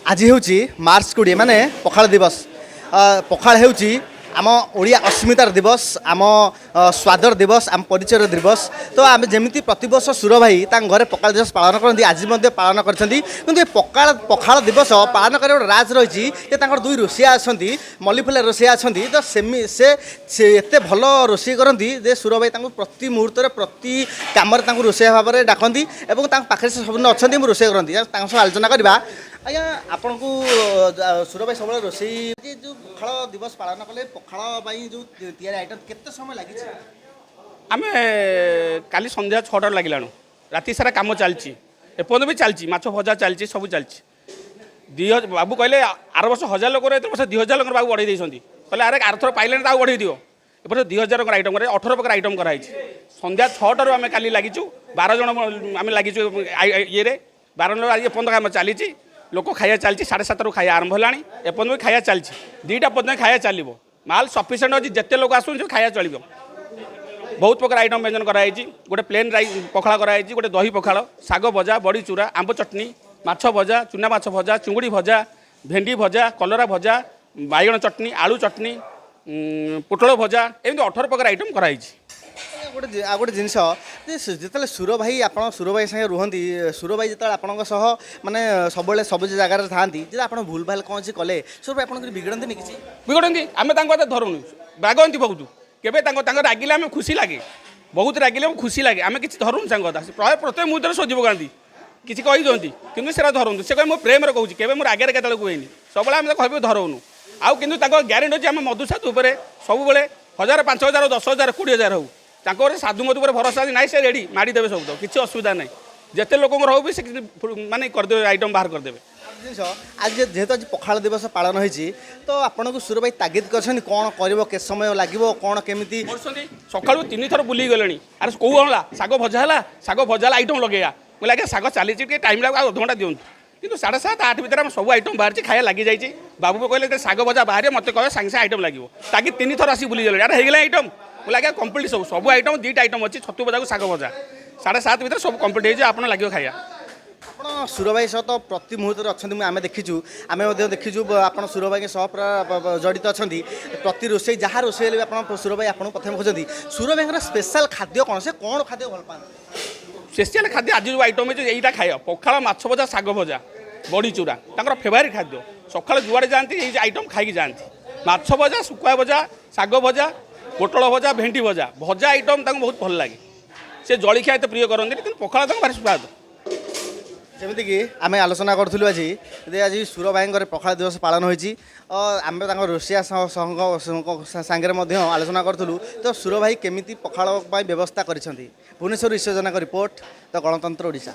आज हूँ मार्च 20 माने पखाल दिवस। पखाल हूँ आम ओडिया अस्मितार दिवस, आम स्वादर दिवस, आम परिचय दिवस। तो आम जमी प्रतिवर्ष सुर भाई घरे पखाल दिवस पालन करती आज पालन कर पखाल पखाल दिवस पालन कर राज रही दुई रोषिया अच्छा मल्लीफुला रोषिया अच्छा तो से एत भल रोषे करती सुर भाई प्रति मुहूर्त प्रति कम रोषे भाव में डाकती और पाखे से सब अच्छा रोषे करती आलोचना करवा। आज्ञा आपन को सुर भाई सब रोषे जो पखाल दिवस पालन कले पखाल जो तैयारी आइटम केते समय लगी आम काली संध्या 6टार लगिलाणु राति सारा कम चलती एपर्त भी चलती माछ भजा चलती सब चलती बाबू कहले आर वर्ष 1000 लोक वर्ष 2000 लोक बाबू बढ़े देते कहले अरे आरथर पाइले तो बढ़े दियो एपर 2000 आइटम कर 18 प्रकार आइटम कराई संध्या 6टार आम काली लगिचु 12 जन आम लगिचु ये 12 लोक आज एपर्त आम चली लोक खाया चलती 7:30 रु खाया आरंभ होलानी एपर्त भी खाया चलती 2टा पर्यटन खाया चलो माल सफिसीयंट अच्छी जिते लोक आसुन खाया चलो बहुत प्रकार आइटम व्यंजन कराई गोटे प्लेन राइस पखाला कराई गोटे दही पखाल साग भजा बड़ी चूरा आंब चटनी माछ भजा चुना माछ भजा चिंगुड़ी भजा भेंडी भजा कलरा भजा बाइगण चटनी आलू चटनी पोटल भजा एमती 18 प्रकार आइटम कराई। गोटे जिनस जो सुर भाई आप सुर भाई संगे रुहति सुर भाई जो आप माने सब सब जगार था आप भूल भाल कौन सी कले सुर भाई आप बिगड़ती किसी बिगड़ती आम धरुनु रागती बहुत केवे रागिले आम खुशी लगे बहुत रागिले खुशी लगे आम किसी धरुनु सांग प्राय प्रत्येक मुहूर्त सोझी पकाती किसी कही दिखती कि धरतु से कहे प्रेम कहूँ केवे मोर आगे केतल कहेनि सब आम कह धरौनु आउ कि ग्यारेंटी अच्छे आम मधुसाधु सब 1000 5000 10,000 20,000 हो साधु मधु पर भरोसा ना से रेडी मारिदेवे सब किसी असुविधा ना जिते लोक हो भी माने करदे आइटम बाहर करदेवे। आज जेहेतु आज पखाल दिवस पालन होती तो आपन को सुर भाई तागिद कर कौन कर के समय लगे कौन केमी सका 3 थर बुली गले अरे कौ आणला साग भजा आइटम लगेगा बोले आगे साग चली टाइम लगे अध घंटा दिखाँ कि 7:30 8 भितर सब आइटम बाहर खाया लगी जाइए बाबू कहले साग भजा बाहर मत कह सागे सागे आइटम लगे ताकि 3 थर आसी बुली गले अरे होगा आइटम बोले आगे कम्प्लीट सब आइटम 2टा आइटम अच्छी छतु भजा को साग भजा 7:30 भितर सब कम्प्लीट हो लगे खाया। आप सुर भाई सह तो प्रति मुहूर्त अच्छा आम देखीचु आम देखीचु आप सुर भाई सह पूरा जड़ित अच्छा प्रति रोषे जहाँ रोषे आप सुर भाई आपको प्रथम खोजती सुर भाई स्पेशल खाद्य कौन से कौन खाद्य भल पाते स्पेशल खाद्य आज जो आइटम है यहीटा खाए पखाल माछ भजा साग भजा बड़ी चूरा तर फेवरेट खाद्य सकाल जुआड़े जाती ये आइटम खाई जाती माछ भजा शुखुआ भजा साग भजा पोटल भजा भेंडी भजा भजा आइटम बहुत भल लगे से जलखिया एत प्रिय करते लेकिन पखाल भारी स्वाद जमीक आम आलोचना करूँ आज आज सुर भाई पखाल दिवस पालन होती आम रोषिया सांगे आलोचना करूँ तो सुर भाई केमी पखाल व्यवस्था कर भुवनेश्वर ईश्वरजन रिपोर्ट द गणतंत्र ओडिशा।